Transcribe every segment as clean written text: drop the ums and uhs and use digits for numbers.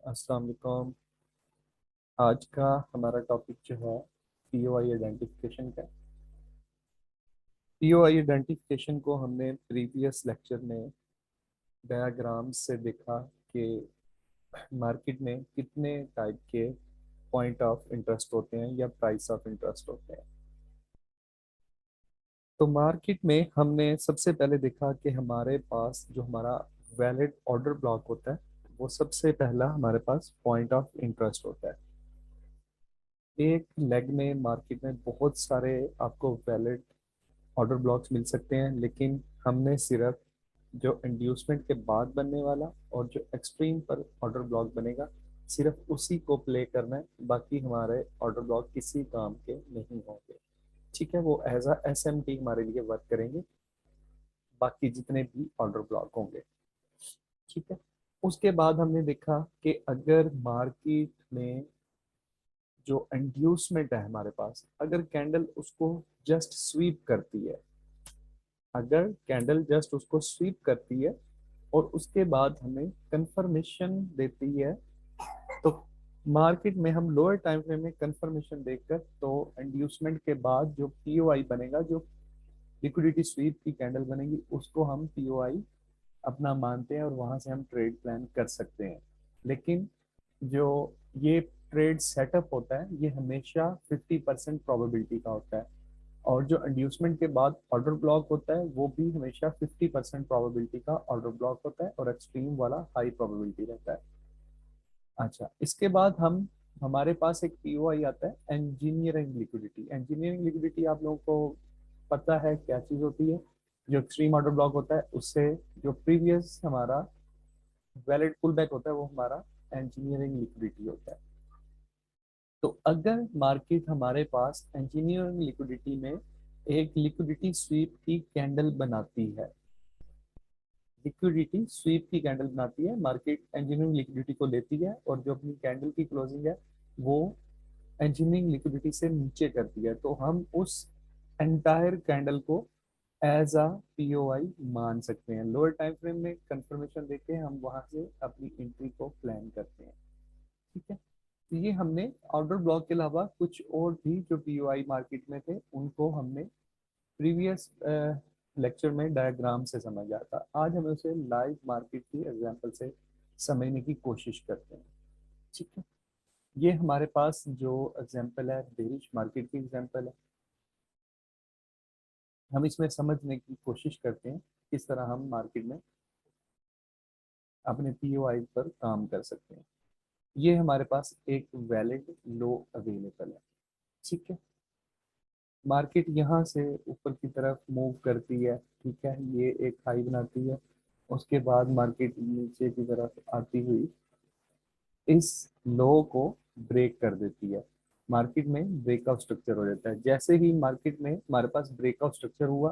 अस्सलाम वालेकुम। आज का हमारा टॉपिक जो है पीओआई आइडेंटिफिकेशन का। पीओआई आइडेंटिफिकेशन को हमने प्रीवियस लेक्चर में डायग्राम से देखा कि मार्केट में कितने टाइप के पॉइंट ऑफ इंटरेस्ट होते हैं या प्राइस ऑफ इंटरेस्ट होते हैं। तो मार्केट में हमने सबसे पहले देखा कि हमारे पास जो हमारा वैलिड ऑर्डर ब्लॉक होता है वो सबसे पहला हमारे पास पॉइंट ऑफ इंटरेस्ट होता है। एक लेग में मार्केट में बहुत सारे आपको वैलिड ऑर्डर ब्लॉक्स मिल सकते हैं, लेकिन हमने सिर्फ जो इंड्यूसमेंट के बाद बनने वाला और जो एक्सट्रीम पर ऑर्डर ब्लॉक बनेगा सिर्फ उसी को प्ले करना है। बाकी हमारे ऑर्डर ब्लॉक किसी काम के नहीं होंगे। ठीक है, वो एज अ एसएमटी हमारे लिए वर्क करेंगे, बाकी जितने भी ऑर्डर ब्लॉक होंगे। ठीक है। उसके बाद हमने देखा कि अगर मार्केट में जो इंड्यूसमेंट है हमारे पास, अगर कैंडल उसको जस्ट स्वीप करती है, अगर कैंडल जस्ट उसको स्वीप करती है और उसके बाद हमें कंफर्मेशन देती है, तो मार्केट में हम लोअर टाइम फ्रेम में कंफर्मेशन देखकर तो इंड्यूसमेंट के बाद जो पीओआई बनेगा, जो लिक्विडिटी स्वीप की कैंडल बनेगी, उसको हम पीओआई अपना मानते हैं और वहां से हम ट्रेड प्लान कर सकते हैं। लेकिन जो ये ट्रेड सेटअप होता है ये हमेशा 50% प्रोबेबिलिटी का होता है, और जो इंड्यूसमेंट के बाद ऑर्डर ब्लॉक होता है वो भी हमेशा 50% प्रोबेबिलिटी का ऑर्डर ब्लॉक होता है और एक्सट्रीम वाला हाई प्रोबेबिलिटी रहता है। अच्छा, इसके बाद हम हमारे पास एक पीओआई आता है इंजीनियरिंग लिक्विडिटी। इंजीनियरिंग लिक्विडिटी आप लोगों को पता है क्या चीज़ होती है। जो एक्सट्रीम ऑर्डर ब्लॉक होता है उससे जो प्रीवियस हमारा वैलिड पुल बैक होता है वो हमारा इंजीनियरिंग लिक्विडिटी होता है। तो अगर मार्केट हमारे पास इंजीनियरिंग लिक्विडिटी में एक लिक्विडिटी स्वीप की कैंडल बनाती है, लिक्विडिटी स्वीप की कैंडल बनाती है, मार्केट इंजीनियरिंग लिक्विडिटी को लेती है और जो अपनी कैंडल की क्लोजिंग है वो इंजीनियरिंग लिक्विडिटी से नीचे करती है, तो हम उस एंटायर कैंडल को एज अ पीओआई मान सकते हैं। लोअर टाइम फ्रेम में कंफर्मेशन देके हम वहां से अपनी एंट्री को प्लान करते हैं। ठीक है। तो ये हमने ऑर्डर ब्लॉक के अलावा कुछ और भी जो पीओआई मार्केट में थे उनको हमने प्रीवियस लेक्चर में डायग्राम से समझा था। आज हम उसे लाइव मार्केट की एग्जांपल से समझने की कोशिश करते हैं। ठीक है। ये हमारे पास जो एग्जांपल है बेरिश मार्केट की एग्जांपल है। हम इसमें समझने की कोशिश करते हैं किस तरह हम मार्केट में अपने पीओआई पर काम कर सकते हैं। ये हमारे पास एक वैलिड लो अवेलेबल है। ठीक है। मार्केट यहाँ से ऊपर की तरफ मूव करती है। ठीक है, ये एक हाई बनाती है, उसके बाद मार्केट नीचे की तरफ आती हुई इस लो को ब्रेक कर देती है। मार्केट में ब्रेकआउट स्ट्रक्चर हो जाता है। जैसे ही मार्केट में हमारे पास ब्रेकआउट स्ट्रक्चर हुआ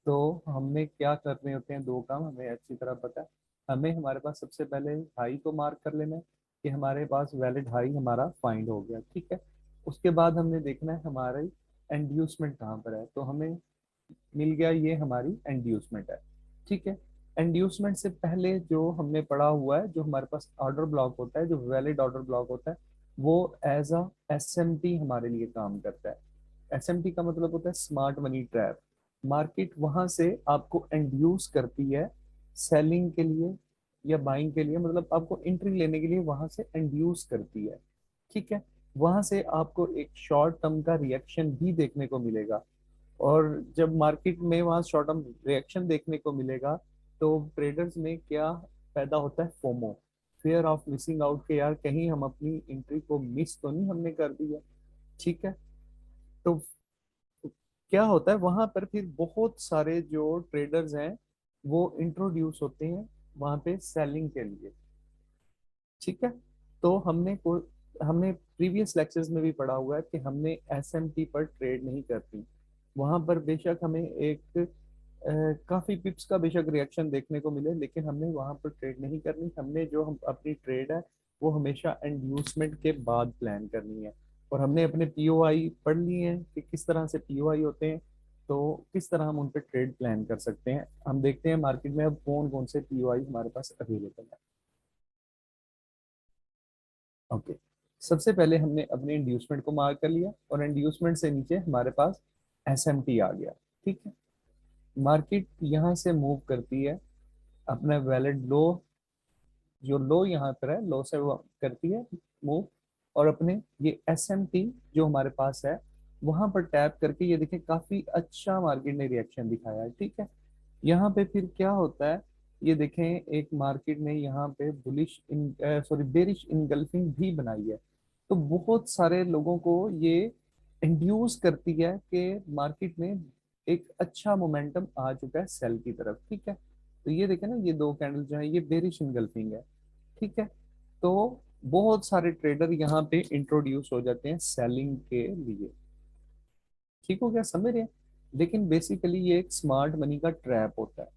तो हमने क्या करने होते हैं, दो काम हमें अच्छी तरह पता है। हमें हमारे पास सबसे पहले हाई को मार्क कर लेना है कि हमारे पास वैलिड हाई हमारा फाइंड हो गया। ठीक है। उसके बाद हमने देखना है हमारी एंड्यूसमेंट कहाँ पर है, तो हमें मिल गया ये हमारी एंड्यूसमेंट है। ठीक है। एंड्यूसमेंट से पहले जो हमने पढ़ा हुआ है, जो हमारे पास ऑर्डर ब्लॉक होता है, जो वैलिड ऑर्डर ब्लॉक होता है, वो एज अ एसएमटी हमारे लिए काम करता है। एसएमटी का मतलब होता है स्मार्ट मनी ट्रैप। मार्केट वहां से आपको इंड्यूस करती है सेलिंग के लिए या बाइंग के लिए, मतलब आपको एंट्री लेने के लिए वहां से इंड्यूस करती है। ठीक है। वहां से आपको एक शॉर्ट टर्म का रिएक्शन भी देखने को मिलेगा, और जब मार्केट में वहाँ शॉर्ट टर्म रिएक्शन देखने को मिलेगा तो ट्रेडर्स में क्या पैदा होता है, FOMO, fear of missing out के, यार कहीं हम अपनी एंट्री को मिस तो नहीं हमने कर दिया। ठीक है। तो क्या होता है वहां पर फिर बहुत सारे जो ट्रेडर्स हैं वो इंट्रोड्यूस होते हैं वहां पे सेलिंग के लिए। ठीक है। तो हमने प्रीवियस लेक्चर्स में भी पढ़ा हुआ है कि हमने एसएमटी पर ट्रेड नहीं करती। वहां पर बेशक हमें एक काफी पिप्स का बेशक रिएक्शन देखने को मिले, लेकिन हमने वहां पर ट्रेड नहीं करनी। हमने जो हम अपनी ट्रेड है वो हमेशा इंड्यूसमेंट के बाद प्लान करनी है। और हमने अपने पीओआई पढ़ लिए हैं कि किस तरह से पीओआई होते हैं, तो किस तरह हम उन पर ट्रेड प्लान कर सकते हैं। हम देखते हैं मार्केट में अब कौन कौन से पीओआई हमारे पास अवेलेबल है। ओके, सबसे पहले हमने अपने इंड्यूसमेंट को मार्क कर लिया और इंड्यूसमेंट से नीचे हमारे पास एसएमटी आ गया। ठीक है, मार्केट यहाँ से मूव करती है अपना वैलिड लो, जो लो यहाँ पर है, लो से वो करती है मूव, और अपने ये एसएमटी जो हमारे पास है वहां पर टैप करके ये देखें काफी अच्छा मार्केट ने रिएक्शन दिखाया है। ठीक है, यहाँ पे फिर क्या होता है, ये देखें एक मार्केट ने यहाँ पे बुलिश इन सॉरी बेरिश इनगल्फिंग भी बनाई है। तो बहुत सारे लोगों को ये इंड्यूस करती है कि मार्केट में एक अच्छा मोमेंटम आ चुका है सेल की तरफ। ठीक है, तो ये देखें ना, ये दो कैंडल जो है ये बेरिश इनगल्फिंग है। ठीक है, तो बहुत सारे ट्रेडर यहाँ पे इंट्रोड्यूस हो जाते हैं सेलिंग के लिए। ठीक हो गया, समझ रहे हैं? लेकिन बेसिकली ये एक स्मार्ट मनी का ट्रैप होता है।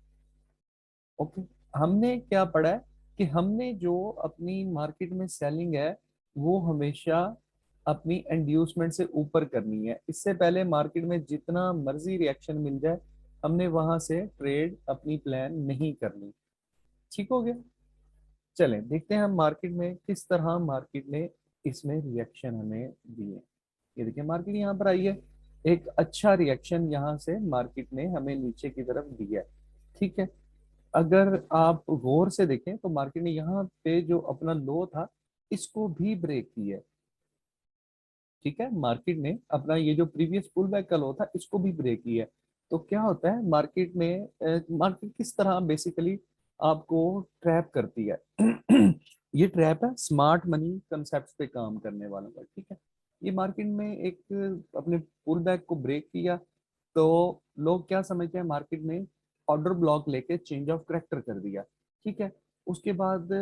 ओके, हमने क्या पढ़ा है कि हमने जो अपनी मार्केट में सेलिंग है वो हमेशा अपनी इंड्यूसमेंट से ऊपर करनी है। इससे पहले मार्केट में जितना मर्जी रिएक्शन मिल जाए हमने वहां से ट्रेड अपनी प्लान नहीं करनी। ठीक हो गया, चलें देखते हैं हम मार्केट में किस तरह मार्केट ने इसमें रिएक्शन हमें दिए। ये देखिए मार्केट यहाँ पर आई है, एक अच्छा रिएक्शन यहाँ से मार्केट ने हमें नीचे की तरफ दिया है। ठीक है, अगर आप गौर से देखें तो मार्केट ने यहाँ पे जो अपना लो था इसको भी ब्रेक किया है। ठीक है, मार्केट ने अपना ये जो प्रीवियस पुल बैक का लो था इसको भी ब्रेक किया है। तो क्या होता है मार्केट में, मार्केट किस तरह बेसिकली आपको ट्रैप करती है ये ट्रैप है स्मार्ट मनी कंसेप्ट पे काम करने वालों का। ठीक है, ये मार्केट में एक अपने पुल बैक को ब्रेक किया तो लोग क्या समझते हैं, मार्केट में ऑर्डर ब्लॉक लेके चेंज ऑफ करेक्टर कर दिया। ठीक है, उसके बाद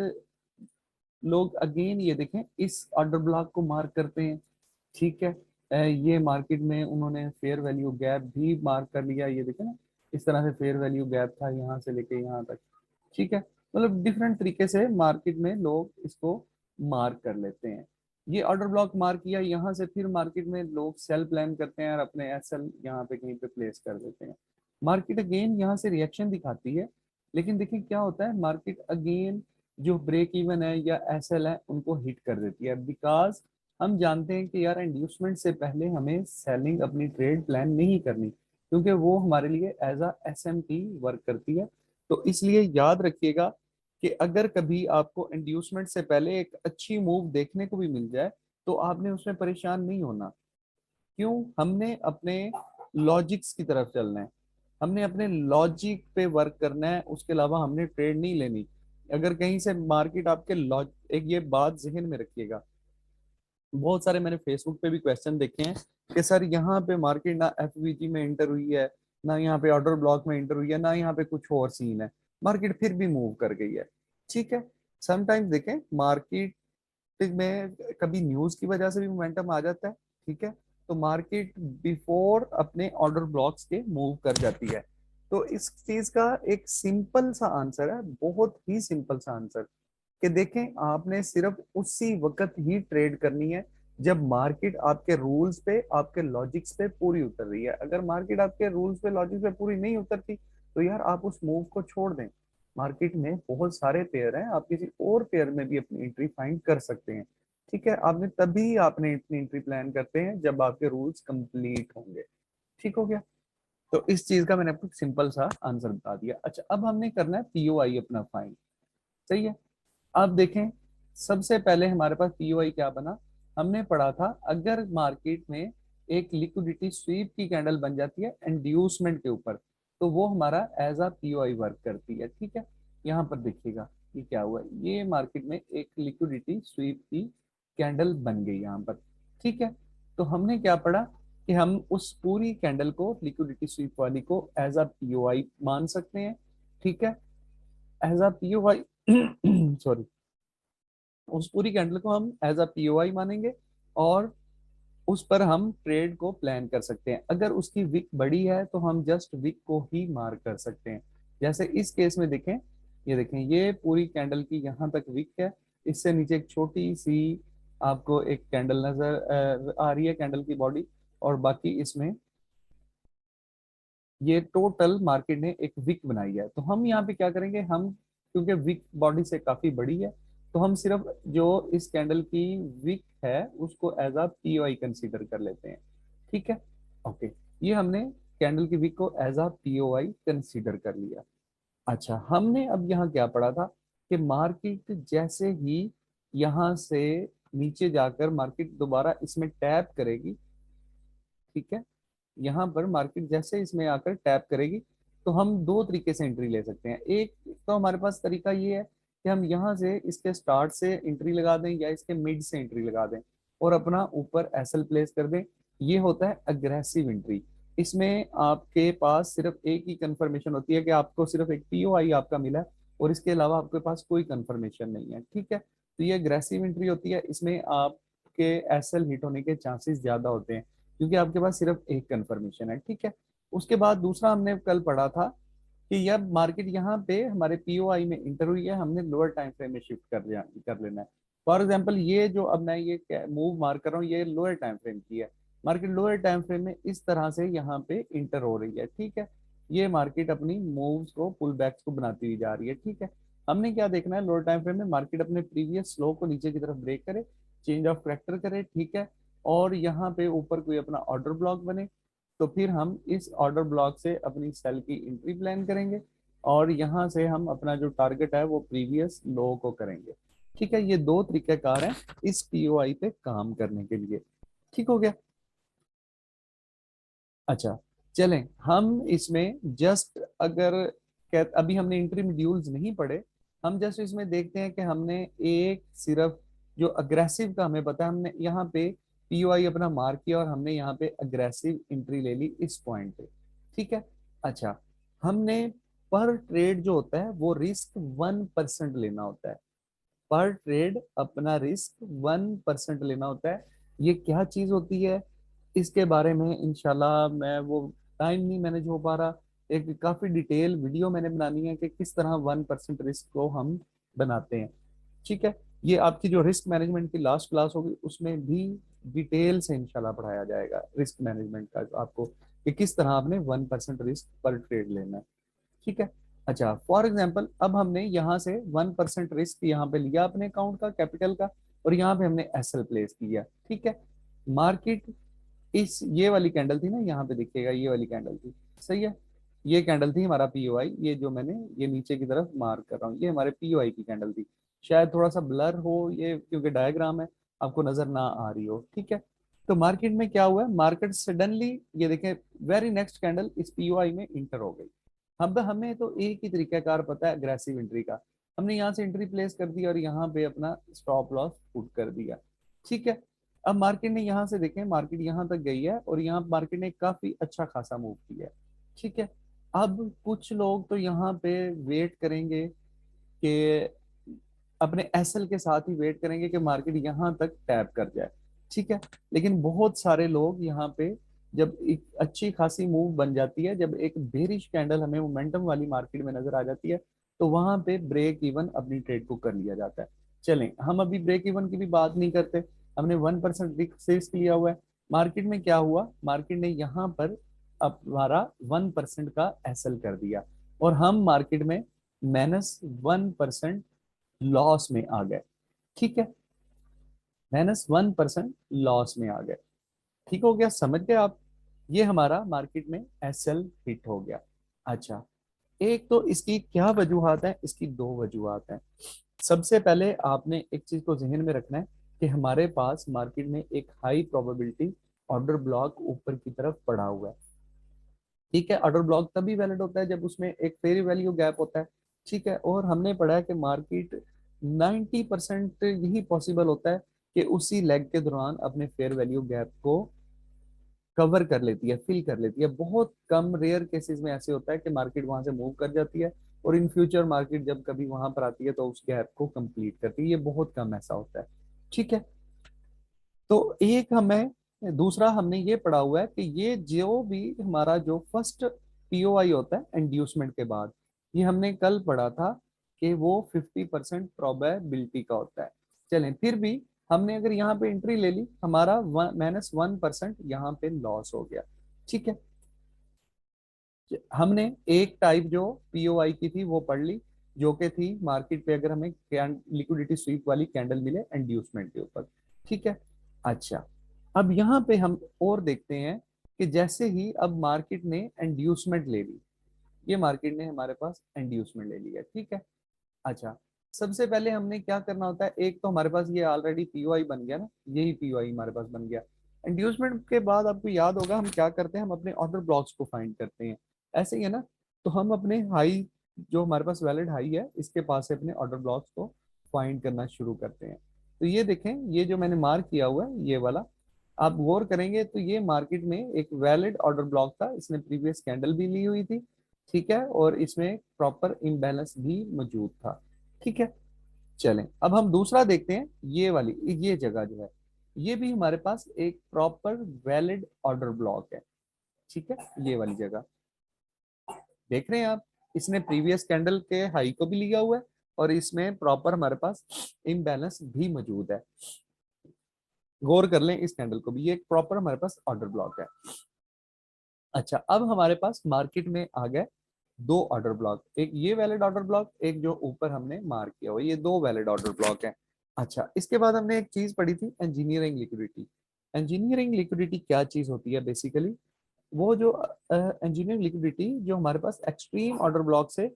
लोग अगेन ये देखें इस ऑर्डर ब्लॉक को मार्क करते हैं। ठीक है, ये मार्केट में उन्होंने फेयर वैल्यू गैप भी मार्क कर लिया। ये देखें ना, इस तरह से फेयर वैल्यू गैप था यहाँ से लेके यहाँ तक। ठीक है, मतलब डिफरेंट तरीके से मार्केट में लोग इसको मार्क कर लेते हैं। ये ऑर्डर ब्लॉक मार्क किया, यहाँ से फिर मार्केट में लोग सेल प्लान करते हैं और अपने एसएल यहाँ पे कहीं पे प्लेस कर देते हैं। मार्केट अगेन यहाँ से रिएक्शन दिखाती है, लेकिन देखिए क्या होता है, मार्केट अगेन जो ब्रेक इवन है या एसएल है उनको हिट कर देती है। बिकॉज हम जानते हैं कि यार इंड्यूसमेंट से पहले हमें सेलिंग अपनी ट्रेड प्लान नहीं करनी, क्योंकि वो हमारे लिए एज अ एसएमटी वर्क करती है। तो इसलिए याद रखिएगा कि अगर कभी आपको इंड्यूसमेंट से पहले एक अच्छी मूव देखने को भी मिल जाए तो आपने उसमें परेशान नहीं होना। क्यों? हमने अपने लॉजिक्स की तरफ चलना है, हमने अपने लॉजिक पे वर्क करना है, उसके अलावा हमने ट्रेड नहीं लेनी। अगर कहीं से मार्केट आपके लॉज एक ये बात जहन में रखिएगा, बहुत सारे मैंने फेसबुक पे भी क्वेश्चन देखे हैं कि सर यहाँ पे मार्केट ना एफवीजी में इंटर हुई है, ना यहाँ पे ऑर्डर ब्लॉक में इंटर हुई है, ना यहाँ पे कुछ और सीन है, मार्केट फिर भी मूव कर गई है। ठीक है, समटाइम्स देखें मार्केट में कभी न्यूज की वजह से भी मोमेंटम आ जाता है। ठीक है, तो मार्केट बिफोर अपने ऑर्डर ब्लॉक्स के मूव कर जाती है। तो इस चीज का एक सिंपल सा आंसर है, बहुत ही सिंपल सा आंसर, कि देखें आपने सिर्फ उसी वक्त ही ट्रेड करनी है जब मार्केट आपके रूल्स पे आपके लॉजिक्स पे पूरी उतर रही है। अगर मार्केट आपके रूल्स पे लॉजिक्स पे पूरी नहीं उतरती तो यार आप उस मूव को छोड़ दें। मार्केट में बहुत सारे पेयर हैं, आप किसी और पेयर में भी अपनी एंट्री फाइंड कर सकते हैं। ठीक है, आपने तभी आपने इतनी एंट्री प्लान करते हैं जब आपके रूल्स कंप्लीट होंगे। ठीक हो गया, तो इस चीज का मैंने आपको सिंपल सा आंसर बता दिया। अच्छा, अब हमने करना है पीओआई अपना फाइंड। सही है, अब देखें सबसे पहले हमारे पास पीओआई क्या बना, हमने पढ़ा था अगर मार्केट में एक लिक्विडिटी स्वीप की कैंडल बन जाती है इंड्यूसमेंट के ऊपर तो वो हमारा एज अ पीओआई वर्क करती है। ठीक है, यहाँ पर देखिएगा ये क्या हुआ, ये मार्केट में एक लिक्विडिटी स्वीप की कैंडल बन गई यहाँ पर। ठीक है, तो हमने क्या पढ़ा कि हम उस पूरी कैंडल को लिक्विडिटी स्वीप वाली को एज अ पीओआई मान सकते हैं। ठीक है, एज अ पीओआई सॉरी, उस पूरी कैंडल को हम एज अ पीओआई मानेंगे और उस पर हम ट्रेड को प्लान कर सकते हैं। अगर उसकी विक बड़ी है तो हम जस्ट विक को ही मार्क कर सकते हैं। जैसे इस केस में देखें, ये देखें ये पूरी कैंडल की यहाँ तक विक है, इससे नीचे एक छोटी सी आपको एक कैंडल नजर आ रही है, कैंडल की बॉडी, और बाकी इसमें ये टोटल मार्केट ने एक विक बनाई है। तो हम यहाँ पे क्या करेंगे, हम क्योंकि विक बॉडी से काफी बड़ी है तो हम सिर्फ जो इस कैंडल की विक है उसको एज अ पीओआई कंसीडर कर लेते हैं। ठीक है, ओके, ये हमने कैंडल की विक को एज अ पीओआई कंसीडर कर लिया। अच्छा, हमने अब यहाँ क्या पढ़ा था कि मार्केट जैसे ही यहाँ से नीचे जाकर मार्केट दोबारा इसमें टैप करेगी, ठीक है, यहाँ पर मार्केट जैसे इसमें आकर टैप करेगी तो हम दो तरीके से एंट्री ले सकते हैं। एक तो हमारे पास तरीका ये है कि हम यहाँ से इसके स्टार्ट से एंट्री लगा दें या इसके मिड से एंट्री लगा दें और अपना ऊपर एसएल प्लेस कर दें। ये होता है अग्रेसिव एंट्री। इसमें आपके पास सिर्फ एक ही कंफर्मेशन होती है कि आपको सिर्फ एक पीओआई आपका मिला है और इसके अलावा आपके पास कोई कंफर्मेशन नहीं है। ठीक है, तो ये अग्रेसिव एंट्री होती है, इसमें आपके एसएल हिट होने के चांसेस ज्यादा होते हैं क्योंकि आपके पास सिर्फ एक कंफर्मेशन है। ठीक है, उसके बाद दूसरा हमने कल पढ़ा था कि जब मार्केट यहाँ पे हमारे पीओआई में इंटर हुई है हमने लोअर टाइम फ्रेम में शिफ्ट कर लेना है। फॉर एग्जांपल ये जो अब मैं ये मूव मार्क कर रहा हूँ ये लोअर टाइम फ्रेम की है। मार्केट लोअर टाइम फ्रेम में इस तरह से यहाँ पे इंटर हो रही है। ठीक है, ये मार्केट अपनी मूव्स को पुल बैक्स को बनाती हुई जा रही है। ठीक है, हमने क्या देखना है, लोअर टाइम फ्रेम में मार्केट अपने प्रीवियस स्लो को नीचे की तरफ ब्रेक करे, चेंज ऑफ करेक्टर करे, ठीक है, और यहाँ पे ऊपर कोई अपना ऑर्डर ब्लॉक बने तो फिर हम इस ऑर्डर ब्लॉक से अपनी सेल की एंट्री प्लान करेंगे और यहाँ से हम अपना जो टारगेट है वो प्रीवियस लो को करेंगे। ठीक है, ये दो तरीकेकार हैं इस पीओआई पे काम करने के लिए। ठीक हो गया। अच्छा, चलें हम इसमें जस्ट अगर अभी हमने एंट्री मॉड्यूल्स नहीं पढ़े, हम जस्ट इसमें देखते हैं कि हमने एक सिर्फ जो अग्रेसिव का हमें पता है, हमने यहाँ पे पीओआई अपना मार्क किया और हमने यहाँ पे अग्रेसिव एंट्री ले ली इस पॉइंट पे। ठीक है, अच्छा, हमने पर ट्रेड जो होता है वो रिस्क 1% लेना होता है। पर ट्रेड अपना रिस्क 1% लेना होता है। ये क्या चीज होती है इसके बारे में इंशाल्लाह मैं वो टाइम नहीं मैनेज हो पा रहा, एक काफी डिटेल वीडियो मैंने बनानी है कि किस तरह 1% रिस्क को हम बनाते हैं। ठीक है, ये आपकी जो रिस्क मैनेजमेंट की लास्ट क्लास होगी उसमें भी डिटेल से इंशाल्लाह पढ़ाया जाएगा रिस्क मैनेजमेंट का आपको कि किस तरह आपने 1% रिस्क पर ट्रेड लेना है। ठीक है, अच्छा, फॉर एग्जाम्पल अब हमने यहाँ से 1% रिस्क यहाँ पे लिया अपने अकाउंट का कैपिटल का और यहाँ पे हमने एसएल प्लेस किया। ठीक है, मार्केट इस ये वाली कैंडल थी ना, यहाँ पे दिखेगा ये वाली कैंडल थी, सही है, ये कैंडल थी हमारा पीओआई, ये जो मैंने ये नीचे की तरफ मार्क कर रहा हूँ ये हमारे पीओआई की कैंडल थी। शायद थोड़ा सा ब्लर हो ये क्योंकि डायग्राम है आपको नजर ना आ रही हो। ठीक है, तो मार्केट में क्या हुआ, मार्केट सडनली ये देखें वेरी नेक्स्ट कैंडल इस पीओआई में इंटर हो गई। हम हमें तो एक ही तरीकाकार पता है अग्रेसिव एंट्री का, हमने यहाँ से एंट्री प्लेस कर दी और यहाँ पे अपना स्टॉप लॉस पुट कर दिया। ठीक है, अब मार्केट ने यहाँ से देखें मार्केट यहाँ तक गई है और यहाँ मार्केट ने काफी अच्छा खासा मूव किया है। ठीक है, अब कुछ लोग तो यहाँ पे वेट करेंगे कि अपने एसएल के साथ ही वेट करेंगे कि मार्केट यहाँ तक टैप कर जाए। ठीक है, लेकिन बहुत सारे लोग यहाँ पे जब एक अच्छी खासी मूव बन जाती है, जब एक बेरिश कैंडल हमें मोमेंटम वाली मार्केट में नजर आ जाती है तो वहां पे ब्रेक इवन अपनी ट्रेड को कर लिया जाता है। चलें हम अभी ब्रेक इवन की भी बात नहीं करते, हमने 1% रिस्क लिया हुआ है। मार्केट में क्या हुआ, मार्केट ने यहाँ पर हमारा 1% का एसएल कर दिया और हम मार्केट में -1% लॉस में आ गए। ठीक है, -1% लॉस में आ गए। ठीक हो गया, समझ गए आप, ये हमारा मार्केट में एसएल हिट हो गया। अच्छा, एक तो इसकी क्या वजूहत है, इसकी दो वजूहत हैं। सबसे पहले आपने एक चीज को जहन में रखना है कि हमारे पास मार्केट में एक हाई प्रोबेबिलिटी ऑर्डर ब्लॉक ऊपर की तरफ पड़ा हुआ है। ठीक है, ऑर्डर ब्लॉक तभी वैलिड होता है जब उसमें एक फेयर वैल्यू गैप होता है। ठीक है, और हमने पढ़ा है कि मार्केट 90% यही पॉसिबल होता है कि उसी लेग के दौरान अपने फेयर वैल्यू गैप को कवर कर लेती है, फिल कर लेती है। बहुत कम रेयर केसेस में ऐसे होता है कि मार्केट वहां से मूव कर जाती है और इन फ्यूचर मार्केट जब कभी वहां पर आती है तो उस गैप को कंप्लीट करती है, ये बहुत कम ऐसा होता है। ठीक है, तो एक हमें दूसरा हमने ये पढ़ा हुआ है कि ये जो भी हमारा जो फर्स्ट पीओआई होता है इंड्यूसमेंट के बाद, ये हमने कल पढ़ा था कि वो 50% प्रोबेबिलिटी का होता है। चलें फिर भी हमने अगर यहाँ पे एंट्री ले ली हमारा -1% यहाँ पे लॉस हो गया। ठीक है, हमने एक टाइप जो पीओआई की थी वो पढ़ ली, जो कि थी मार्केट पे अगर हमें लिक्विडिटी स्वीप वाली कैंडल मिले इंड्यूसमेंट के ऊपर। ठीक है। अच्छा, अब यहाँ पे हम और देखते हैं कि जैसे ही अब मार्केट ने इंड्यूसमेंट ले ली, ये मार्केट ने हमारे पास इंड्यूसमेंट ले लिया। ठीक है। अच्छा, सबसे पहले हमने क्या करना होता है, एक तो हमारे पास ये ऑलरेडी पीओआई बन गया ना, यही पीओआई हमारे पास बन गया। इंड्यूसमेंट के बाद आपको याद होगा हम क्या करते हैं, हम अपने ऑर्डर ब्लॉक्स को फाइंड करते हैं। ऐसे ही है ना। तो हम अपने हाई, जो हमारे पास वैलिड हाई है, इसके पास से अपने ऑर्डर ब्लॉक्स को फाइंड करना शुरू करते हैं। तो ये देखें, ये जो मैंने मार्क किया हुआ है ये वाला, आप गौर करेंगे तो ये मार्केट में एक वैलिड ऑर्डर ब्लॉक था, इसने प्रीवियस कैंडल भी ली हुई थी। ठीक है, और इसमें प्रॉपर इम्बैलेंस भी मौजूद था। ठीक है। चलें, अब हम दूसरा देखते हैं, ये वाली, ये जगह जो है, ये भी हमारे पास एक प्रॉपर वैलिड ऑर्डर ब्लॉक है। ठीक है, ये वाली जगह देख रहे हैं आप, इसने प्रीवियस कैंडल के हाई को भी लिया हुआ है, और इसमें प्रॉपर हमारे पास इम्बैलेंस भी मौजूद है। गौर कर लें इस कैंडल को भी, ये एक प्रॉपर हमारे पास ऑर्डर ब्लॉक है। अच्छा, अब हमारे पास मार्केट में आ गए दो ऑर्डर ब्लॉक, एक ये वैलिड ऑर्डर ब्लॉक, एक जो ऊपर हमने मार्क किया हुआ, ये दो वैलिड ऑर्डर ब्लॉक है। अच्छा, इसके बाद हमने एक चीज पढ़ी थी, इंजीनियरिंग लिक्विडिटी। इंजीनियरिंग लिक्विडिटी क्या चीज होती है बेसिकली, वो जो इंजीनियरिंग लिक्विडिटी जो हमारे पास एक्सट्रीम ऑर्डर ब्लॉक से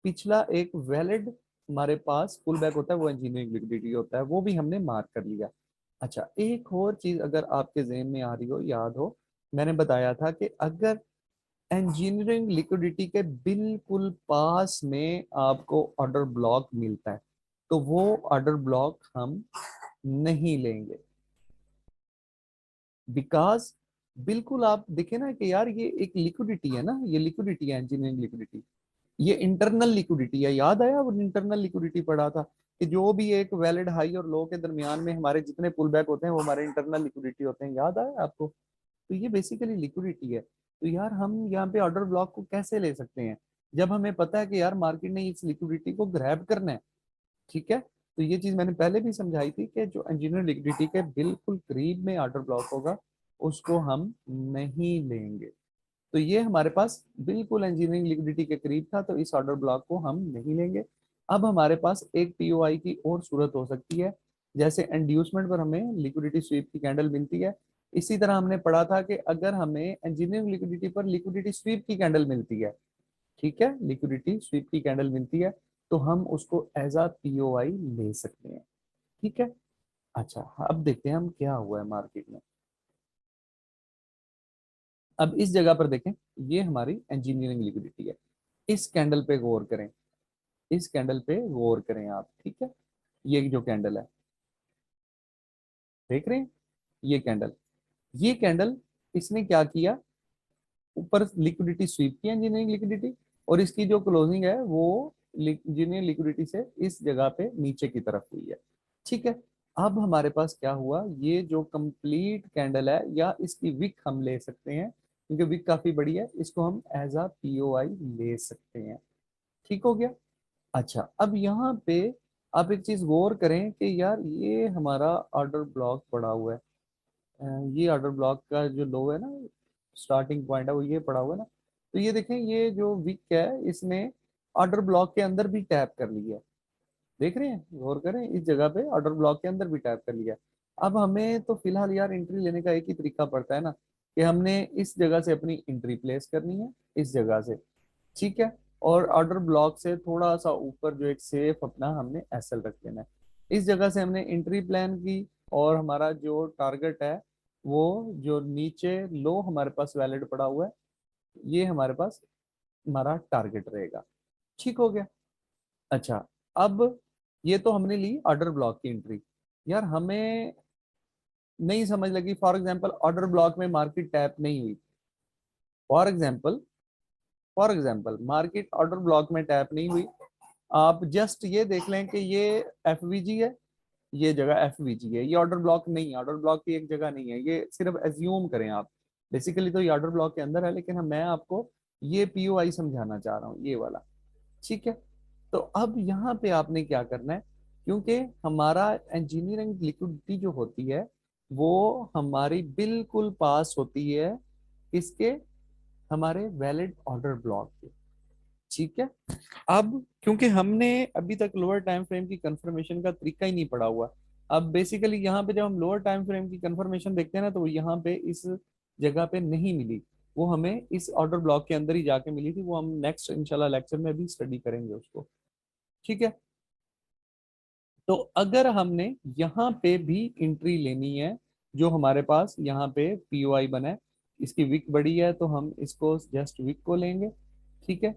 पिछला एक वैलिड हमारे पास पुल बैक होता है, वो इंजीनियरिंग लिक्विडिटी होता है, वो भी हमने मार्क कर लिया। अच्छा, एक और चीज अगर आपके जहन में आ रही हो, याद हो, मैंने बताया था कि अगर इंजीनियरिंग लिक्विडिटी के बिल्कुल पास में आपको ऑर्डर ब्लॉक मिलता है, तो वो ऑर्डर ब्लॉक हम नहीं लेंगे। बिकॉज बिल्कुल आप देखें ना कि यार ये एक लिक्विडिटी है ना, ये लिक्विडिटी है इंजीनियरिंग लिक्विडिटी, ये इंटरनल लिक्विडिटी है। याद आया, वो इंटरनल लिक्विडिटी पढ़ा था कि जो भी एक वैलिड हाई और लो के दरमियान में हमारे जितने पुल बैक होते हैं वो हमारे इंटरनल लिक्विडिटी होते हैं। याद आया आपको? तो ये बेसिकली लिक्विडिटी है। तो यार हम यहाँ पे ऑर्डर ब्लॉक को कैसे ले सकते हैं, जब हमें पता है कि यार मार्केट ने इस लिक्विडिटी को ग्रैब करना है। ठीक है। तो ये चीज मैंने पहले भी समझाई थी कि जो इंजीनियर लिक्विडिटी के बिल्कुल करीब में ऑर्डर ब्लॉक होगा, उसको हम नहीं लेंगे। तो ये हमारे पास बिल्कुल इंजीनियरिंग लिक्विडिटी के करीब था, तो इस ऑर्डर ब्लॉक को हम नहीं लेंगे। अब हमारे पास एक पीओआई की और सूरत हो सकती है, जैसे इंड्यूसमेंट पर हमें लिक्विडिटी स्वीप की कैंडल मिलती है, इसी तरह हमने पढ़ा था कि अगर हमें इंजीनियरिंग लिक्विडिटी पर लिक्विडिटी स्वीप की कैंडल मिलती है, ठीक है, लिक्विडिटी स्वीप की कैंडल मिलती है, तो हम उसको एज अ पीओआई ले सकते हैं। ठीक है। अच्छा, अब देखते हैं हम क्या हुआ है मार्केट में। अब इस जगह पर देखें, ये हमारी इंजीनियरिंग लिक्विडिटी है। इस कैंडल पे गौर करें, इस कैंडल पे गौर करें आप। ठीक है, ये जो कैंडल है, देख रहे हैं, ये कैंडल इसने क्या किया, ऊपर लिक्विडिटी स्वीप की इंजीनियरिंग लिक्विडिटी, और इसकी जो क्लोजिंग है वो इंजीनियरिंग लिक्विडिटी से इस जगह पे नीचे की तरफ हुई है। ठीक है। अब हमारे पास क्या हुआ, ये जो कंप्लीट कैंडल है, या इसकी विक हम ले सकते हैं क्योंकि विक काफी बड़ी है, इसको हम एज अ पीओआई ले सकते हैं। ठीक हो गया। अच्छा, अब यहाँ पे आप एक चीज गौर करें कि यार ये हमारा ऑर्डर ब्लॉक पड़ा हुआ है, ये ऑर्डर ब्लॉक का जो लो है ना, स्टार्टिंग पॉइंट है वो ये पड़ा हुआ है ना। तो ये देखें, ये जो विक है इसने ऑर्डर ब्लॉक के अंदर भी टैप कर लिया है। देख रहे हैं, गौर करें, इस जगह पे ऑर्डर ब्लॉक के अंदर भी टैप कर लिया है। अब हमें तो फिलहाल यार एंट्री लेने का एक ही तरीका पड़ता है ना, कि हमने इस जगह से अपनी एंट्री प्लेस करनी है, इस जगह से। ठीक है। और ऑर्डर ब्लॉक से थोड़ा सा ऊपर जो एक सेफ अपना हमने एसएल रख लेना है, इस जगह से हमने एंट्री प्लान की, और हमारा जो टारगेट है, वो जो नीचे लो हमारे पास वैलिड पड़ा हुआ है, ये हमारे पास हमारा टारगेट रहेगा। ठीक हो गया। अच्छा, अब ये तो हमने ली ऑर्डर ब्लॉक की एंट्री। यार हमें नहीं समझ लगी, फॉर एग्जांपल ऑर्डर ब्लॉक में मार्केट टैप नहीं हुई, for example, market order block में टैप नहीं हुई, आप जस्ट ये देख लें कि ये एफवीजी है, ये जगह एफवीजी है, ये ऑर्डर ब्लॉक नहीं है, ऑर्डर ब्लॉक की एक जगह नहीं है, ये सिर्फ एज्यूम करें आप। बेसिकली तो ये ऑर्डर ब्लॉक के अंदर है, लेकिन मैं आपको ये पीओआई समझाना चाह रहा हूँ, ये वाला। ठीक है। तो अब यहाँ पे आपने क्या करना है, क्योंकि हमारा इंजीनियरिंग लिक्विडिटी जो होती है वो हमारी बिल्कुल पास होती है, किसके, हमारे वैलिड ऑर्डर ब्लॉक के। ठीक है। अब क्योंकि हमने अभी तक लोअर टाइम फ्रेम की कंफर्मेशन का तरीका ही नहीं पढ़ा हुआ, अब बेसिकली यहाँ पे जब हम लोअर टाइम फ्रेम की कंफर्मेशन देखते हैं ना, तो वो यहाँ पे इस जगह पे नहीं मिली, वो हमें इस ऑर्डर ब्लॉक के अंदर ही जाके मिली थी, वो हम नेक्स्ट इंशाल्लाह लेक्चर में भी स्टडी करेंगे उसको। ठीक है। तो अगर हमने यहाँ पे भी एंट्री लेनी है, जो हमारे पास यहाँ पे पीओआई बना है, इसकी विक बड़ी है तो हम इसको जस्ट विक को लेंगे। ठीक है।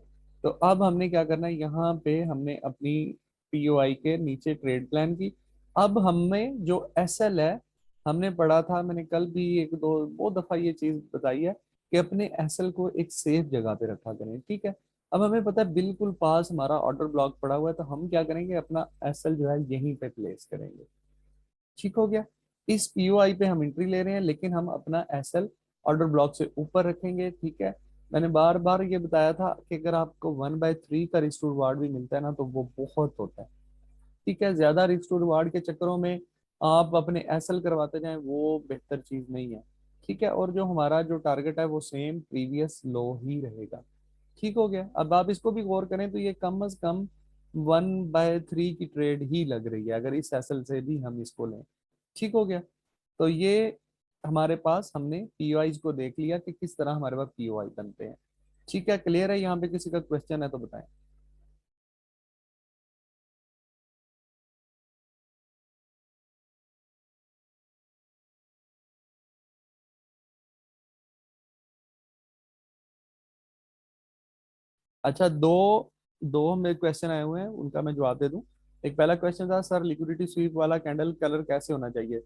तो अब हमने क्या करना है, यहाँ पे हमने अपनी पीओआई के नीचे ट्रेड प्लान की। अब हमें जो एसएल है, हमने पढ़ा था, मैंने कल भी एक दो बहुत दफा ये चीज बताई है कि अपने एसएल को एक सेफ जगह पे रखा करें। ठीक है। अब हमें पता है बिल्कुल पास हमारा ऑर्डर ब्लॉक पड़ा हुआ है, तो हम क्या करेंगे, अपना एसएल जो है यहीं पे प्लेस करेंगे। ठीक हो गया। इस पीओआई पे हम एंट्री ले रहे हैं, लेकिन हम अपना एसएल ऑर्डर ब्लॉक से ऊपर रखेंगे। ठीक है। मैंने बार बार ये बताया था कि अगर आपको 1/3 का रिस्क टू रिवार्ड भी मिलता है ना, तो वो बहुत होता है। ठीक है। ज्यादा रिस्क टू रिवार्ड के चक्करों में आप अपने एसएल करवाते जाएं, वो बेहतर चीज नहीं है। ठीक है। और जो हमारा जो टारगेट है वो सेम प्रीवियस लो ही रहेगा। ठीक हो गया। अब आप इसको भी गौर करें तो ये कम से कम 1/3 की ट्रेड ही लग रही है, अगर इस एसएल से भी हम इसको लें। ठीक हो गया। तो ये हमारे पास, हमने पीओआई को देख लिया कि किस तरह हमारे पास पीओआई बनते हैं। ठीक है। क्लियर है? यहाँ पे किसी का क्वेश्चन है तो बताएं। अच्छा, दो दो मेरे क्वेश्चन आए हुए हैं, उनका मैं जवाब दे दूं। एक पहला क्वेश्चन था, सर लिक्विडिटी स्वीप वाला कैंडल कलर कैसे होना चाहिए।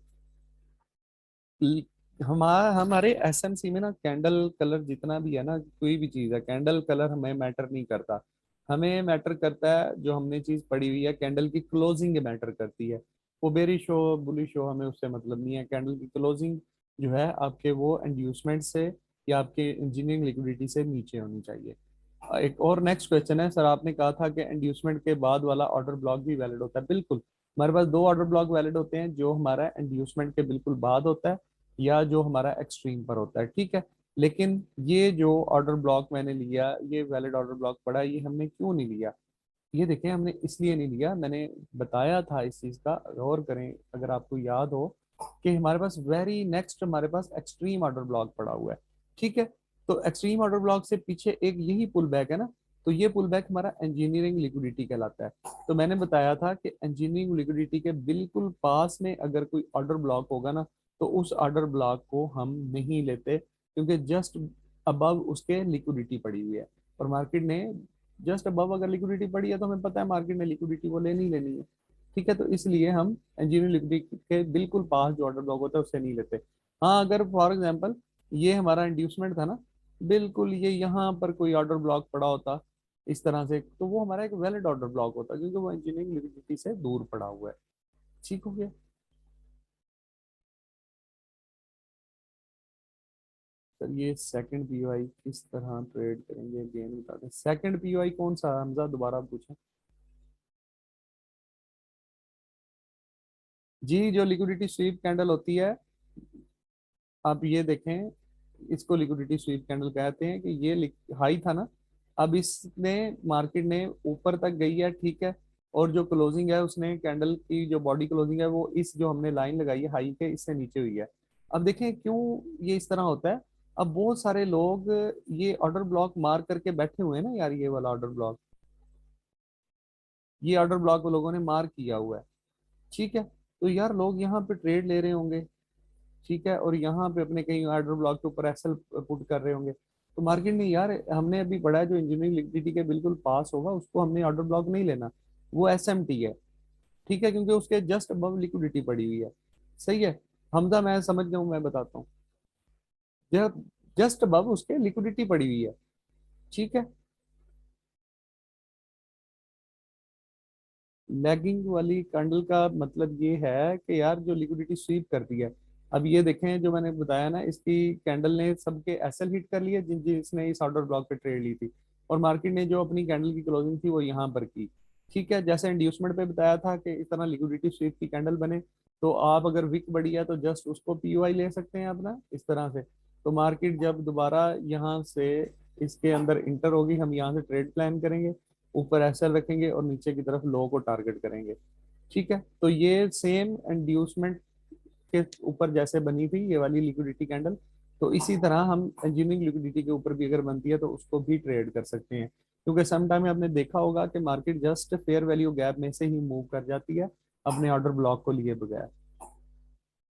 हमारे एसएमसी में ना कैंडल कलर जितना भी है ना, कोई भी चीज है, कैंडल कलर हमें मैटर नहीं करता। हमें मैटर करता है, जो हमने चीज पढ़ी हुई है, कैंडल की क्लोजिंग मैटर करती है। वो बेरिश हो बुलिश हो, हमें उससे मतलब नहीं है। कैंडल की क्लोजिंग जो है आपके वो इंड्यूसमेंट से या आपके इंजीनियरिंग लिक्विडिटी से नीचे होनी चाहिए। एक और नेक्स्ट क्वेश्चन है, सर आपने कहा था कि इंड्यूसमेंट के बाद वाला ऑर्डर ब्लॉक भी वैलिड होता है। बिल्कुल, हमारे पास दो ऑर्डर ब्लॉक वैलिड होते हैं, जो हमारा इंड्यूसमेंट के बिल्कुल बाद होता है या जो हमारा एक्सट्रीम पर होता है। ठीक है। लेकिन ये जो ऑर्डर ब्लॉक मैंने लिया, ये वैलिड ऑर्डर ब्लॉक पड़ा, ये हमने क्यों नहीं लिया? ये देखें, हमने इसलिए नहीं लिया, मैंने बताया था इस चीज का, गौर करें अगर आपको याद हो, कि हमारे पास वेरी नेक्स्ट हमारे पास एक्सट्रीम ऑर्डर ब्लॉक पड़ा हुआ है। ठीक है। तो एक्सट्रीम ऑर्डर ब्लॉक से पीछे एक यही पुल बैक है ना, तो ये पुल बैक हमारा इंजीनियरिंग लिक्विडिटी कहलाता है। तो मैंने बताया था कि इंजीनियरिंग लिक्विडिटी के बिल्कुल पास में अगर कोई ऑर्डर ब्लॉक होगा ना, तो उस ऑर्डर ब्लॉक को हम नहीं लेते, क्योंकि जस्ट अबव उसके लिक्विडिटी पड़ी हुई है। और मार्केट ने जस्ट अबव अगर लिक्विडिटी पड़ी है, तो हमें पता है मार्केट ने लिक्विडिटी वो लेनी ही लेनी है। ठीक है। तो इसलिए हम इंजीनियरिंग लिक्विडिटी के बिल्कुल पास जो ऑर्डर ब्लॉक होता है उससे नहीं लेते। हाँ, अगर फॉर एग्जांपल ये हमारा इंड्यूसमेंट था ना, बिल्कुल ये यहाँ पर कोई ऑर्डर ब्लॉक पड़ा होता इस तरह से, तो वो हमारा एक वैलिड ऑर्डर ब्लॉक होता, क्योंकि वो इंजीनियरिंग लिक्विडिटी से दूर पड़ा हुआ है। ठीक हो गया। सर ये सेकंड पीओआई किस तरह ट्रेड करेंगे, गेन बता दें। सेकंड पीओआई कौन सा है, हमजा दोबारा पूछें। जी, जो लिक्विडिटी स्वीप कैंडल होती है, आप ये देखें, इसको लिक्विडिटी स्वीप कैंडल कहते हैं कि ये हाई था ना, अब इसने मार्केट ने ऊपर तक गई है। ठीक है। और जो क्लोजिंग है, उसने कैंडल की जो बॉडी क्लोजिंग है वो इस जो हमने लाइन लगाई है हाई के, इससे नीचे हुई है। अब देखें क्यों ये इस तरह होता है। अब बहुत सारे लोग ये ऑर्डर ब्लॉक मार करके बैठे हुए हैं ना यार, ये वाला ऑर्डर ब्लॉक, ये ऑर्डर ब्लॉक वो लोगों ने मार किया हुआ है। ठीक है। तो यार लोग यहाँ पे ट्रेड ले रहे होंगे। ठीक है। और यहाँ पे अपने कहीं ऑर्डर ब्लॉक के ऊपर एसएल पुट कर रहे होंगे, तो मार्केट में यार, हमने अभी पढ़ा है जो इंजीनियरिंग लिक्विडिटी के बिल्कुल पास होगा उसको हमने ऑर्डर ब्लॉक नहीं लेना, वो एसएमटी है। ठीक है। क्योंकि उसके जस्ट अबव लिक्विडिटी पड़ी हुई है। सही है। हमदा मैं समझ गया हूँ, मैं बताता हूँ। जस्ट अबव उसके लिक्विडिटी पड़ी हुई है। ठीक है। लैगिंग वाली कैंडल का मतलब ये है कि यार जो लिक्विडिटी स्वीप करती है, अब ये देखें जो मैंने बताया ना, इसकी कैंडल ने सबके एसएल हिट कर लिए जिसने इस ऑर्डर ब्लॉक पे ट्रेड ली थी, और मार्केट ने जो अपनी कैंडल की क्लोजिंग थी वो यहाँ पर की। ठीक है। जैसे इंड्यूसमेंट पे बताया था कि इस तरह लिक्विडिटी स्वीप की कैंडल बने, तो आप अगर विक बढ़ी है तो जस्ट उसको पीओआई ले सकते हैं अपना इस तरह से। तो मार्केट जब दोबारा यहाँ से इसके अंदर इंटर होगी, हम यहाँ से ट्रेड प्लान करेंगे, ऊपर एसएल रखेंगे और नीचे की तरफ लो को टारगेट करेंगे। ठीक है, तो ये सेम इंड्यूसमेंट के ऊपर जैसे बनी थी ये वाली लिक्विडिटी कैंडल, तो इसी तरह हम इंजीनियरिंग लिक्विडिटी के ऊपर भी अगर बनती है तो उसको भी ट्रेड कर सकते हैं, क्योंकि सम टाइम आपने देखा होगा कि market just fair value gap में से ही मूव कर जाती है अपने ऑर्डर ब्लॉक को लिए बगैर,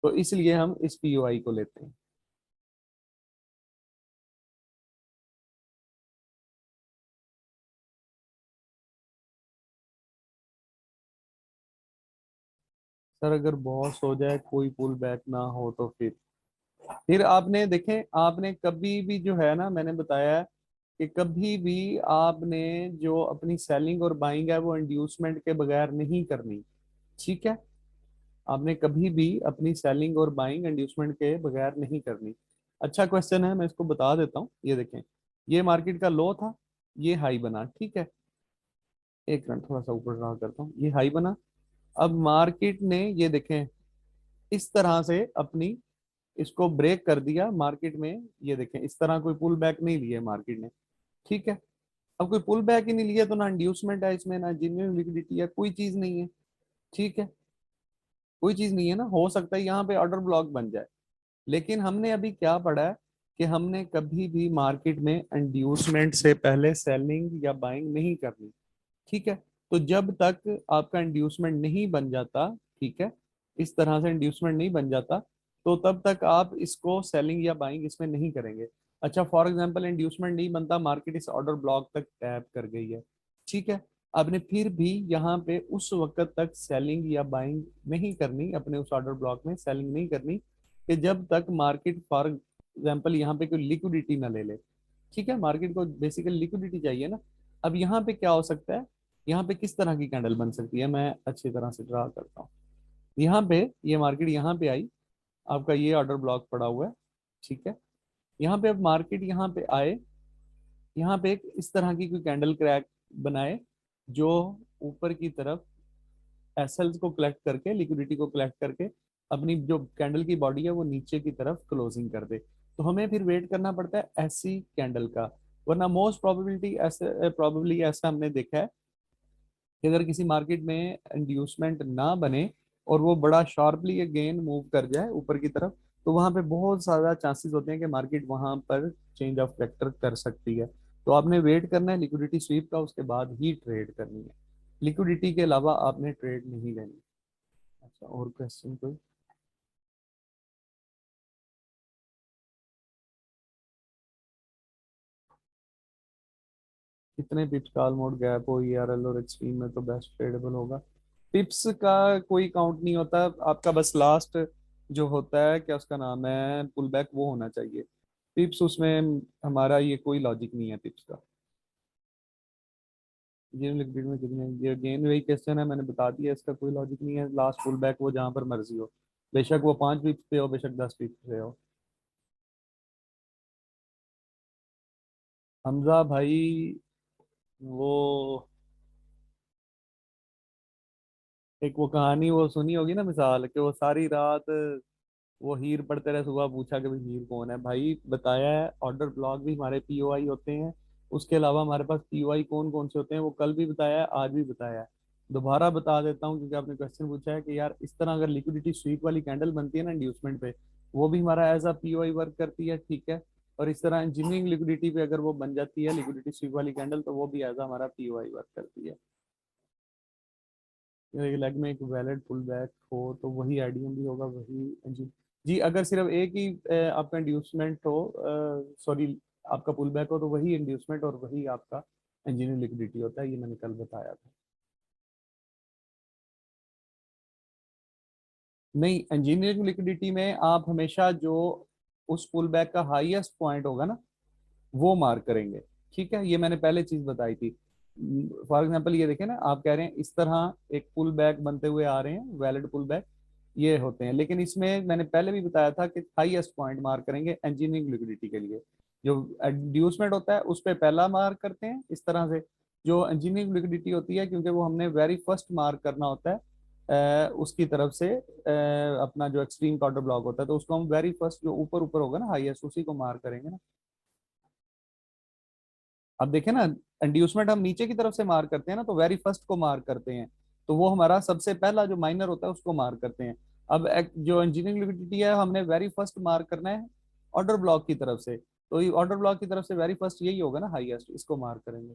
तो इसलिए हम इस पीओआई को लेते हैं। सर अगर बहुत हो जाए, कोई पुल बैक ना हो तो फिर आपने देखें, आपने कभी भी जो है ना, मैंने बताया है कि कभी भी आपने जो अपनी सेलिंग और बाइंग है वो इंड्यूसमेंट के बगैर नहीं करनी। ठीक है, आपने कभी भी अपनी सेलिंग और बाइंग इंड्यूसमेंट के बगैर नहीं करनी। अच्छा क्वेश्चन है, मैं इसको बता देता हूँ। ये देखें, ये मार्केट का लो था, ये हाई बना। ठीक है, एक मिनट थोड़ा सा ऊपर ड्रा करता हूँ, ये हाई बना। अब मार्केट ने ये देखें इस तरह से अपनी इसको ब्रेक कर दिया मार्केट में, ये देखें इस तरह कोई पुल बैक नहीं लिया मार्केट ने। ठीक है, अब कोई पुल बैक ही नहीं लिया तो ना इंड्यूसमेंट है इसमें, ना जेन्युइन लिक्विडिटी है, कोई चीज नहीं है। ठीक है, कोई चीज नहीं है ना, हो सकता है यहाँ पे ऑर्डर ब्लॉक बन जाए, लेकिन हमने अभी क्या पढ़ा है कि हमने कभी भी मार्केट में इंड्यूसमेंट से पहले सेलिंग या बाइंग नहीं करनी। ठीक है, तो जब तक आपका इंड्यूसमेंट नहीं बन जाता, ठीक है, इस तरह से इंड्यूसमेंट नहीं बन जाता, तो तब तक आप इसको सेलिंग या बाइंग इसमें नहीं करेंगे। अच्छा, फॉर एग्जांपल इंड्यूसमेंट नहीं बनता, मार्केट इस ऑर्डर ब्लॉक तक टैप कर गई है। ठीक है, आपने फिर भी यहाँ पे उस वक्त तक सेलिंग या बाइंग नहीं करनी, अपने उस ऑर्डर ब्लॉक में सेलिंग नहीं करनी कि जब तक मार्केट फॉर एग्जाम्पल यहाँ पे कोई लिक्विडिटी ना ले ले। ठीक है, मार्केट को बेसिकली लिक्विडिटी चाहिए ना। अब यहाँ पे क्या हो सकता है, यहाँ पे किस तरह की कैंडल बन सकती है, मैं अच्छी तरह से ड्रा करता हूँ। यहाँ पे ये मार्केट यहाँ पे आई, आपका ये ऑर्डर ब्लॉक पड़ा हुआ है। ठीक है, यहाँ पे अब मार्केट यहाँ पे आए, यहाँ पे एक इस तरह की कोई कैंडल क्रैक बनाए जो ऊपर की तरफ एसएल्स को कलेक्ट करके, लिक्विडिटी को कलेक्ट करके अपनी जो कैंडल की बॉडी है वो नीचे की तरफ क्लोजिंग कर दे, तो हमें फिर वेट करना पड़ता है ऐसी कैंडल का। वरना मोस्ट प्रोबेबिलिटी ऐसे प्रॉबेबली ऐसा हमने देखा है कि अगर किसी मार्केट में इंड्यूसमेंट ना बने और वो बड़ा शार्पली अगेन मूव कर जाए ऊपर की तरफ, तो वहां पे बहुत ज्यादा चांसेस होते हैं कि मार्केट वहां पर चेंज ऑफ वेक्टर कर सकती है। तो आपने वेट करना है लिक्विडिटी स्वीप का, उसके बाद ही ट्रेड करनी है, लिक्विडिटी के अलावा आपने ट्रेड नहीं लेनी। अच्छा, और क्वेश्चन कोई? कितने पिप्स कॉल मोड गैप हो ईआरएल और एक्सट्रीम में तो बेस्ट ट्रेडेबल होगा? पिप्स का कोई काउंट नहीं होता आपका, बस लास्ट जो होता है क्या उसका नाम है पुल बैक, वो होना चाहिए। पिप्स उसमें हमारा ये कोई लॉजिक नहीं है पिप्स का। ये लिक्विड में कितने, ये अगेन वही क्वेश्चन है, मैंने बता दिया इसका कोई लॉजिक नहीं है। लास्ट पुल बैक वो जहां पर मर्जी हो, बेशक वो 5 पिप्स पे हो, बेशक 10 पिप्स पे हो। हमजा भाई, वो एक वो कहानी वो सुनी होगी ना, मिसाल कि वो सारी रात वो हीर पढ़ते रहे, सुबह पूछा कि भाई हीर कौन है। भाई बताया है ऑर्डर ब्लॉक भी हमारे पीओआई होते हैं, उसके अलावा हमारे पास पीओआई कौन कौन से होते हैं वो कल भी बताया है, आज भी बताया है। दोबारा बता देता हूँ क्योंकि आपने क्वेश्चन पूछा है कि यार इस तरह अगर लिक्विडिटी स्वीप वाली कैंडल बनती है ना इंड्यूसमेंट पे, वो भी हमारा एज अ पीओआई वर्क करती है। ठीक है, और इस तरह इंजीनियरिंग लिक्विडिटी पे अगर वो बन जाती है लिक्विडिटी स्वीप वाली कैंडल, तो वो भी एज अ हमारा पीओआई वर्क करती है। लेग में एक वैलिड पुल बैक हो तो वही आईडीएम भी होगा, वही जी। जी, अगर सिर्फ एक ही आपका इंड्यूसमेंट हो, सॉरी, आपका पुल बैक हो तो वही इंड्यूसमेंट और वही आपका इंजीनियर लिक्विडिटी होता है, ये मैंने कल बताया था। नहीं, इंजीनियरिंग लिक्विडिटी में आप हमेशा जो उस पुल बैक का हाईएस्ट पॉइंट होगा ना वो मार्क करेंगे। ठीक है, ये मैंने पहले चीज बताई थी। फॉर एग्जांपल ये देखें ना, आप कह रहे हैं इस तरह एक पुल बैक बनते हुए आ रहे हैं, वैलिड पुल बैक ये होते हैं, लेकिन इसमें मैंने पहले भी बताया था कि हाईएस्ट पॉइंट मार्क करेंगे इंजीनियरिंग लिक्विडिटी के लिए। जो एड्यूसमेंट होता है उस पर पहला मार्क करते हैं इस तरह से, जो इंजीनियरिंग लिक्विडिटी होती है क्योंकि वो हमने वेरी फर्स्ट मार्क करना होता है उसकी तरफ से अपना जो एक्सट्रीम काउंटर ब्लॉक होता है, तो उसको हम वेरी फर्स्ट जो ऊपर ऊपर होगा ना हाईएस्ट, उसी को मार्क करेंगे ना। अब देखें ना, इंड्यूसमेंट हम नीचे की तरफ से मार्क करते हैं ना, तो वेरी फर्स्ट को मार्क करते हैं, तो वो हमारा सबसे पहला जो माइनर होता है उसको मार्क करते हैं। अब जो इंजीनियरिंग लिक्विडिटी है हमने वेरी फर्स्ट मार्क करना है ऑर्डर ब्लॉक की तरफ से, तो ये ऑर्डर ब्लॉक की तरफ से वेरी फर्स्ट यही होगा ना, हाईएस्ट, इसको मार्क करेंगे।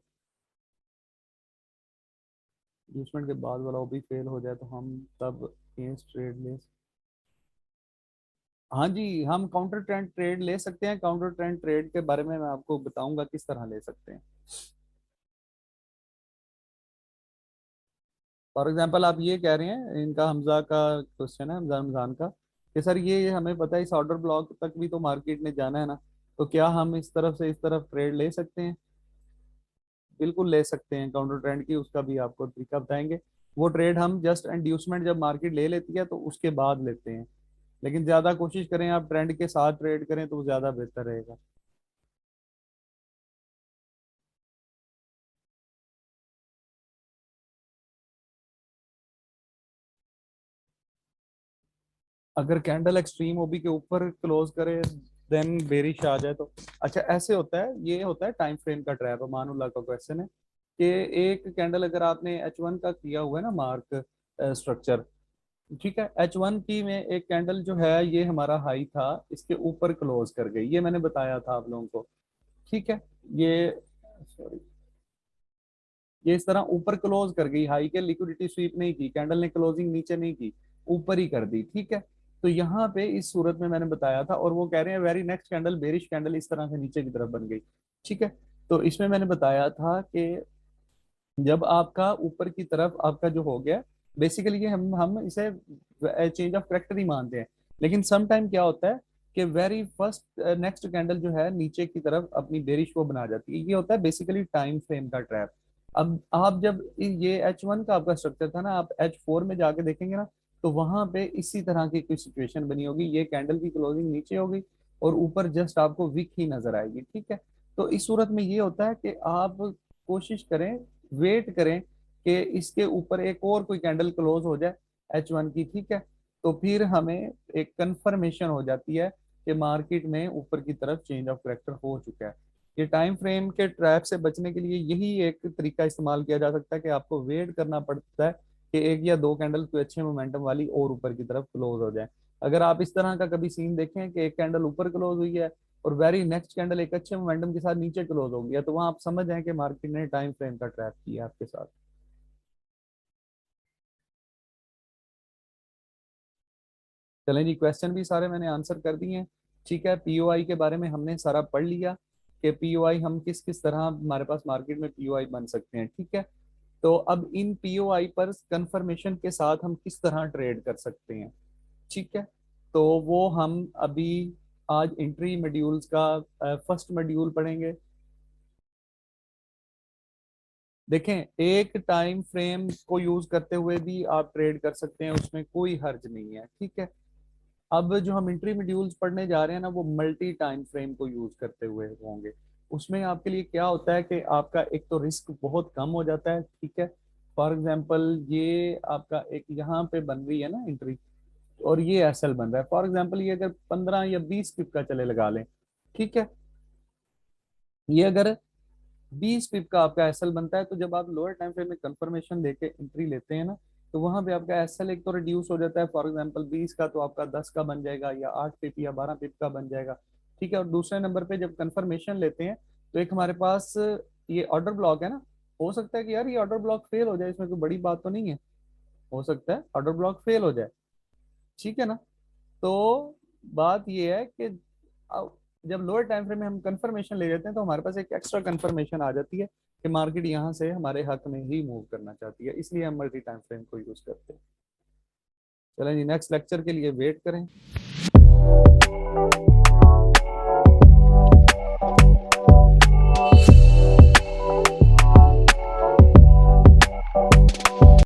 इंड्यूसमेंट के बाद वाला वो भी फेल हो जाए तो हम तब अगेंस्ट ट्रेड ले, हाँ जी, हम काउंटर ट्रेंड ट्रेड ले सकते हैं। काउंटर ट्रेंड ट्रेड के बारे में मैं आपको बताऊंगा किस तरह ले सकते हैं। फॉर एग्जांपल आप ये कह रहे हैं, इनका हमजा का क्वेश्चन है, हमजा रमजान का, कि सर ये हमें पता है इस ऑर्डर ब्लॉक तक भी तो मार्केट में जाना है ना, तो क्या हम इस तरफ से इस तरफ ट्रेड ले सकते हैं? बिल्कुल ले सकते हैं। काउंटर ट्रेंड की उसका भी आपको तरीका बताएंगे। वो ट्रेड हम जस्ट इंड्यूसमेंट जब मार्केट ले लेती है तो उसके बाद लेते हैं, लेकिन ज्यादा कोशिश करें आप ट्रेंड के साथ ट्रेड करें तो वो ज्यादा बेहतर रहेगा। अगर कैंडल एक्सट्रीम ओबी के ऊपर क्लोज करे देन बेरिश आ जाए तो, अच्छा ऐसे होता है, ये होता है टाइम फ्रेम का ट्रैप। मानुल्लाह का क्वेश्चन है कि एक कैंडल अगर आपने H1 का किया हुआ है ना मार्क स्ट्रक्चर, ठीक है, H1 की में एक कैंडल जो है ये हमारा हाई था, इसके ऊपर क्लोज कर गई, ये मैंने बताया था आप लोगों को, ठीक है। ये सॉरी, ये इस तरह ऊपर क्लोज कर गई, हाई के लिक्विडिटी स्वीप नहीं की, कैंडल ने क्लोजिंग नीचे नहीं की, ऊपर ही कर दी, ठीक है। तो यहाँ पे इस सूरत में मैंने बताया था, और वो कह रहे हैं very next candle bearish candle इस तरह से नीचे की तरफ बन गई, ठीक है। तो इसमें मैंने बताया था कि जब आपका ऊपर की तरफ आपका जो हो गया, बेसिकली ये हम इसे चेंज ऑफ करेक्टर ही मानते हैं, लेकिन सम टाइम क्या होता है कि वेरी फर्स्ट नेक्स्ट कैंडल जो है नीचे की तरफ अपनी बेरिश को बना जाती है, ये होता है बेसिकली टाइम फ्रेम का ट्रैप। अब आप जब ये H1 का आपका स्ट्रक्चर था ना, आप H4 में जाके देखेंगे ना, तो वहां पे इसी तरह की कोई सिचुएशन बनी होगी, ये कैंडल की क्लोजिंग नीचे होगी और ऊपर जस्ट आपको विक ही नजर आएगी, ठीक है। तो इस सूरत में ये होता है कि आप कोशिश करें, वेट करें कि इसके ऊपर एक और कोई कैंडल क्लोज हो जाए H1 की, ठीक है। तो फिर हमें एक कंफर्मेशन हो जाती है कि मार्केट में ऊपर की तरफ चेंज ऑफ करेक्टर हो चुका है। ये टाइम फ्रेम के ट्रैप से बचने के लिए यही एक तरीका इस्तेमाल किया जा सकता है कि आपको वेट करना पड़ता है कि एक या दो कैंडल कोई अच्छे मोमेंटम वाली और ऊपर की तरफ क्लोज हो जाए। अगर आप इस तरह का कभी सीन देखें कि एक कैंडल ऊपर क्लोज हुई है और वेरी नेक्स्ट कैंडल एक अच्छे मोमेंटम के साथ नीचे क्लोज हो गया, तो वहां आप समझ जाएं कि मार्केट ने टाइम फ्रेम का ट्रैप किया आपके साथ। चलें जी, क्वेश्चन भी सारे मैंने आंसर कर दिए हैं, ठीक है। पीओआई के बारे में हमने सारा पढ़ लिया कि पीओआई हम किस किस तरह हमारे पास मार्केट में पीओआई बन सकते हैं, ठीक है। तो अब इन पीओआई पर कंफर्मेशन के साथ हम किस तरह ट्रेड कर सकते हैं, ठीक है। तो वो हम अभी आज एंट्री मॉड्यूल्स का फर्स्ट मॉड्यूल पढ़ेंगे। देखें, एक टाइम फ्रेम को यूज करते हुए भी आप ट्रेड कर सकते हैं, उसमें कोई हर्ज नहीं है, ठीक है। अब जो हम इंट्री मॉड्यूल्स पढ़ने जा रहे हैं ना, वो मल्टी टाइम फ्रेम को यूज करते हुए होंगे। उसमें आपके लिए क्या होता है कि आपका एक तो रिस्क बहुत कम हो जाता है, ठीक है। फॉर एग्जांपल ये आपका एक यहाँ पे बन रही है ना एंट्री, और ये एसएल बन रहा है, फॉर एग्जांपल ये अगर 15 या 20 पिप का चले लगा लें, ठीक है। ये अगर 20 पिप का आपका एसएल बनता है, तो जब आप लोअर टाइम फ्रेम में कंफर्मेशन लेके एंट्री लेते हैं ना, तो वहां पे आपका एसएल एक तो रिड्यूस हो जाता है, फॉर एग्जांपल 20 का तो आपका 10 का बन जाएगा, या 8 पिप या 12 पिप का बन जाएगा, ठीक है। और दूसरे नंबर पे जब कंफर्मेशन लेते हैं, तो एक हमारे पास ये ऑर्डर ब्लॉक है ना, हो सकता है कि यार ये ऑर्डर ब्लॉक फेल हो जाए, इसमें कोई बड़ी बात तो नहीं है, हो सकता है ऑर्डर ब्लॉक फेल हो जाए, ठीक है ना। तो बात ये है कि अब जब लोअर टाइम फ्रेम में हम कंफर्मेशन ले लेते हैं, तो हमारे पास एक एक्स्ट्रा कंफर्मेशन आ जाती है कि मार्केट यहाँ से हमारे हक में ही मूव करना चाहती है, इसलिए हम मल्टी टाइम फ्रेम को यूज करते हैं। चलें जी, नेक्स्ट लेक्चर के लिए वेट करें।